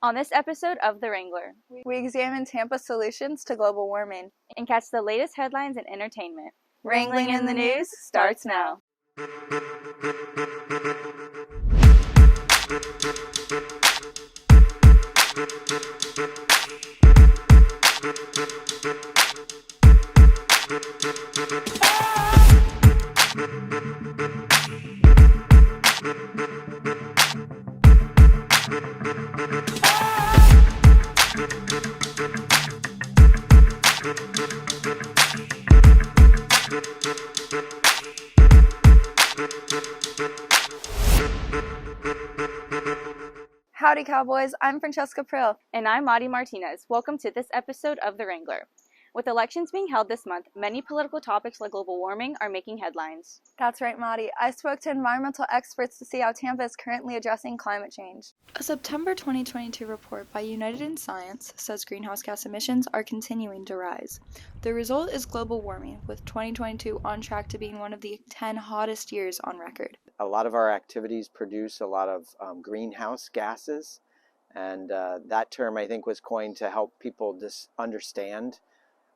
On this episode of The Wrangler, we examine Tampa's solutions to global warming and catch the latest headlines in entertainment. Wrangling in the News starts now. Howdy, Cowboys. I'm Francesca Prill. And I'm Mariana Martinez. Welcome to this episode of The Wrangler. With elections being held this month, many political topics like global warming are making headlines. That's right, Madi. I spoke to environmental experts to see how Tampa is currently addressing climate change. A September 2022 report by United in Science says greenhouse gas emissions are continuing to rise. The result is global warming, with 2022 on track to being one of the 10 hottest years on record. A lot of our activities produce a lot of greenhouse gases, and that term I think was coined to help people just understand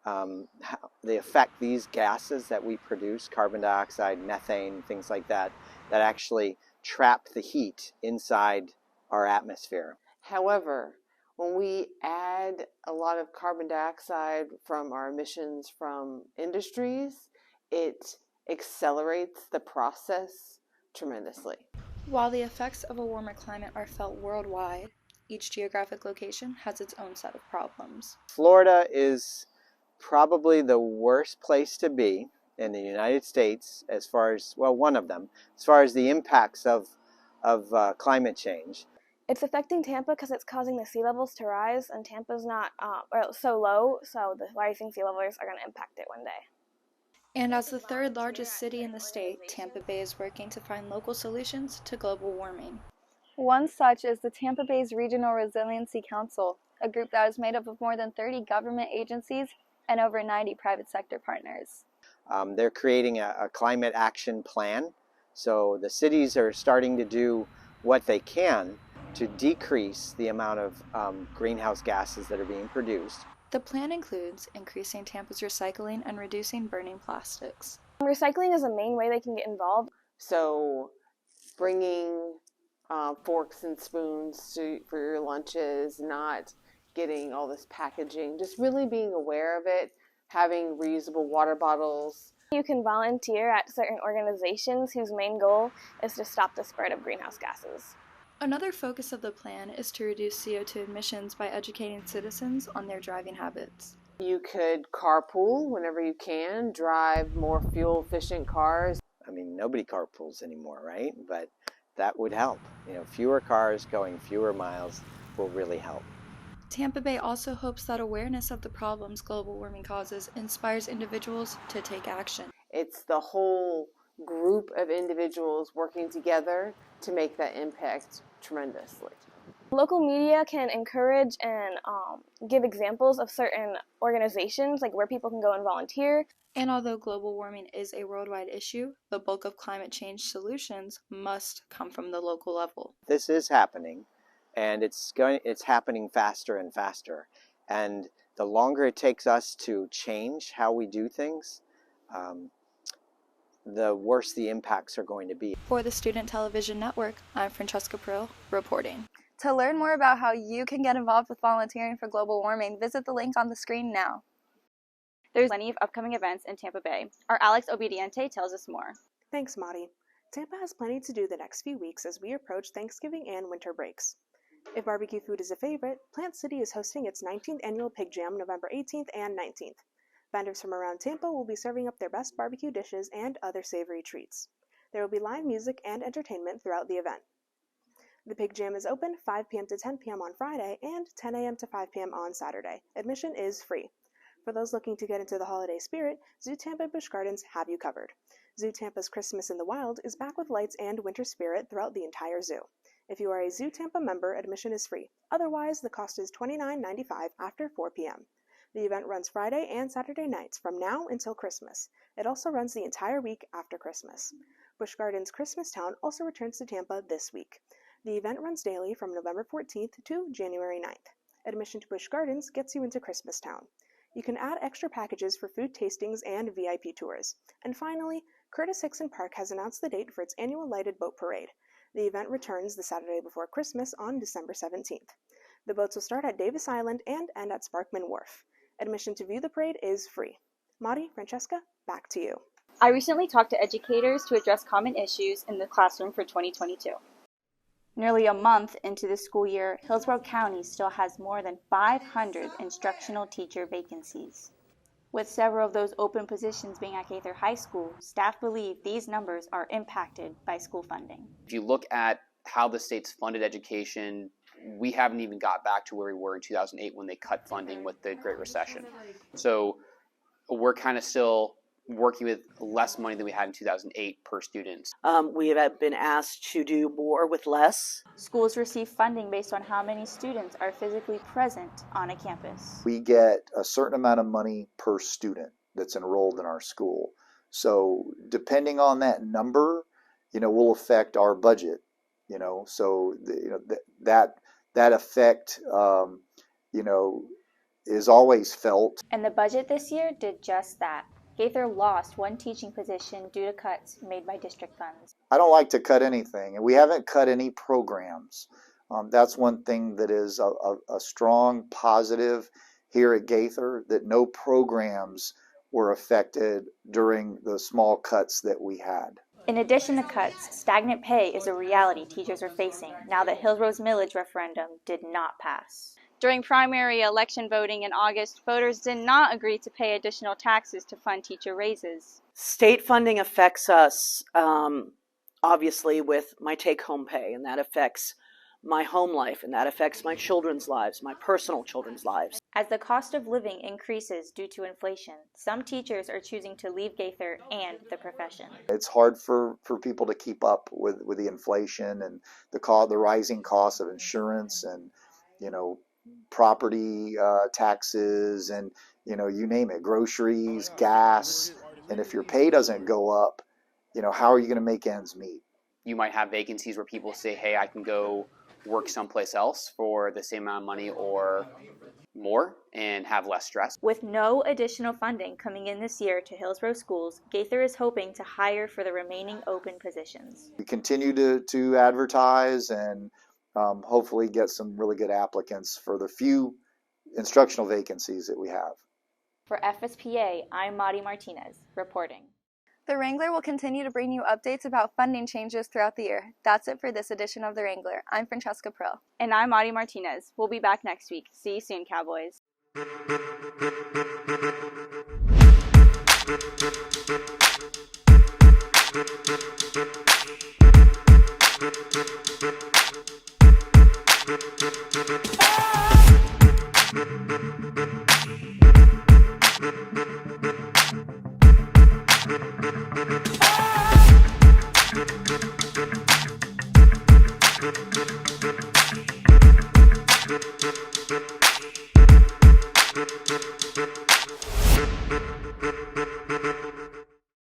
how the effect these gases that we produce, carbon dioxide, methane, things like that, that actually trap the heat inside our atmosphere. However, when we add a lot of carbon dioxide from our emissions from industries, it accelerates the process tremendously. While the effects of a warmer climate are felt worldwide, each geographic location has its own set of problems. Florida is probably the worst place to be in the United States as far as, well, one of them, as far as the impacts of climate change. It's affecting Tampa because it's causing the sea levels to rise, and Tampa's not so low, so the rising sea levels are going to impact it one day. And as the third largest city in the state, Tampa Bay is working to find local solutions to global warming. One such is the Tampa Bay's Regional Resiliency Council, a group that is made up of more than 30 government agencies and over 90 private sector partners. They're creating a climate action plan, so the cities are starting to do what they can to decrease the amount of greenhouse gases that are being produced. The plan includes increasing Tampa's recycling and reducing burning plastics. Recycling is the main way they can get involved. So bringing forks and spoons for your lunches, not getting all this packaging, just really being aware of it, having reusable water bottles. You can volunteer at certain organizations whose main goal is to stop the spread of greenhouse gases. Another focus of the plan is to reduce CO2 emissions by educating citizens on their driving habits. You could carpool whenever you can, drive more fuel-efficient cars. I mean, nobody carpools anymore, right? But that would help. Fewer cars going fewer miles will really help. Tampa Bay also hopes that awareness of the problems global warming causes inspires individuals to take action. It's the whole group of individuals working together to make that impact tremendously. Local media can encourage and give examples of certain organizations, like where people can go and volunteer. And although global warming is a worldwide issue, the bulk of climate change solutions must come from the local level. This is happening, and it's happening faster and faster. And the longer it takes us to change how we do things, the worse the impacts are going to be. For the Student Television Network, I'm Francesca Prill, reporting. To learn more about how you can get involved with volunteering for global warming, visit the link on the screen now. There's plenty of upcoming events in Tampa Bay. Our Alex Obediente tells us more. Thanks, Madi. Tampa has plenty to do the next few weeks as we approach Thanksgiving and winter breaks. If barbecue food is a favorite, Plant City is hosting its 19th annual Pig Jam November 18th and 19th. Vendors from around Tampa will be serving up their best barbecue dishes and other savory treats. There will be live music and entertainment throughout the event. The Pig Jam is open 5 p.m. to 10 p.m. on Friday and 10 a.m. to 5 p.m. on Saturday. Admission is free. For those looking to get into the holiday spirit, Zoo Tampa Busch Gardens have you covered. Zoo Tampa's Christmas in the Wild is back with lights and winter spirit throughout the entire zoo. If you are a Zoo Tampa member, admission is free. Otherwise, the cost is $29.95 after 4 p.m. The event runs Friday and Saturday nights from now until Christmas. It also runs the entire week after Christmas. Busch Gardens Christmas Town also returns to Tampa this week. The event runs daily from November 14th to January 9th. Admission to Busch Gardens gets you into Christmas Town. You can add extra packages for food tastings and VIP tours. And finally, Curtis Hickson Park has announced the date for its annual lighted boat parade. The event returns the Saturday before Christmas on December 17th. The boats will start at Davis Island and end at Sparkman Wharf. Admission to view the parade is free. Mari, Francesca, back to you. I recently talked to educators to address common issues in the classroom for 2022. Nearly a month into the school year, Hillsborough County still has more than 500 instructional teacher vacancies. With several of those open positions being at Gaither High School, staff believe these numbers are impacted by school funding. If you look at how the state's funded education, we haven't even got back to where we were in 2008 when they cut funding with the Great Recession. So we're kind of still working with less money than we had in 2008 per student. We have been asked to do more with less. Schools receive funding based on how many students are physically present on a campus. We get a certain amount of money per student that's enrolled in our school. So depending on that number, will affect our budget. So that effect, is always felt. And the budget this year did just that. Gaither lost one teaching position due to cuts made by district funds. I don't like to cut anything, and we haven't cut any programs. That's one thing that is a strong positive here at Gaither, that no programs were affected during the small cuts that we had. In addition to cuts, stagnant pay is a reality teachers are facing now that Hillsborough's millage referendum did not pass. During primary election voting in August, voters did not agree to pay additional taxes to fund teacher raises. State funding affects us, obviously, with my take-home pay, and that affects my home life, and that affects my children's lives, my personal children's lives. As the cost of living increases due to inflation, some teachers are choosing to leave Gaither and the profession. It's hard for people to keep up with the inflation and the rising cost of insurance and, property taxes and, you name it, groceries, gas. And if your pay doesn't go up, how are you going to make ends meet? You might have vacancies where people say, hey, I can go work someplace else for the same amount of money or more and have less stress. With no additional funding coming in this year to Hillsborough schools, Gaither is hoping to hire for the remaining open positions. We continue to advertise and hopefully get some really good applicants for the few instructional vacancies that we have. For FSPA, I'm Mariana Martinez, reporting. The Wrangler will continue to bring you updates about funding changes throughout the year. That's it for this edition of The Wrangler. I'm Francesca Prill. And I'm Audrey Martinez. We'll be back next week. See you soon, Cowboys.